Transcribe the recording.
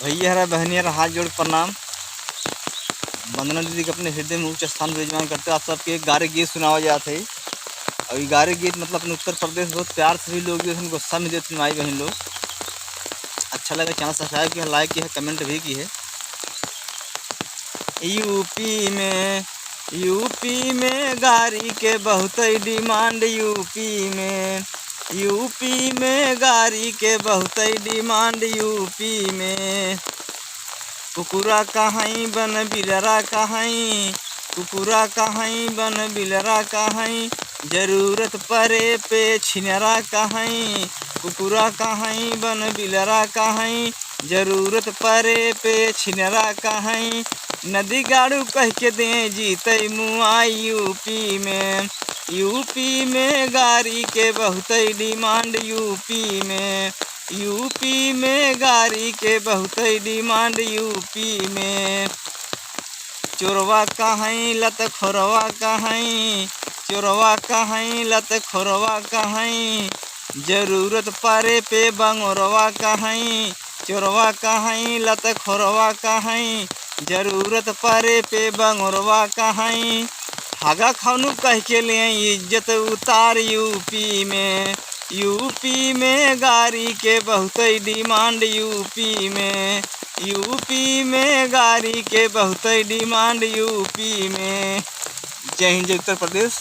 भैया हरा बहनिया हाथ जोड़ प्रणाम। वंदना दीदी के अपने हृदय में उच्च स्थान विराजमान करते आप सबके गारे गीत सुनावा जाते है। और ये गारे गीत मतलब अपने उत्तर प्रदेश बहुत प्यार से भी लोग जो है उनको समझ देते माई बहन लोग। अच्छा लगा चैनल सब्सक्राइब किया, लाइक किया, कमेंट भी की है। यूपी में गाड़ी के बहुत डिमांड। यूपी में गाड़ी के बहुत डिमांड। यूपी में कुकुरा कहीं बन बिलरा कहीं, कुकुरा कहीं बन बिलरा कहीं, जरूरत परे पे छिनरा कहीं, कुकुरा कहीं बन बिलरा कहीं, जरूरत परे पे छिनरा कहीं, नदी गाड़ू कह के दे जीते मुआ। यूपी में गाड़ी के बहुत डिमांड। यूपी में गाड़ी के बहुत डिमांड। यूपी में चोरवा कहीं लत खोरवा कहीं, चोरवा कहीं लत खोरवा कहीं, जरूरत परे पे बंगोरवा कहीं, चोरवा कहीं लत खोरवा कहीं, जरूरत परे पे बंगोरवा कहीं, हागा खानू कह के ले इज्जत उतार। यूपी में गाड़ी के बहुत डिमांड। यूपी में गाड़ी के बहुत डिमांड। यूपी में। जय हिंद, जय उत्तर प्रदेश।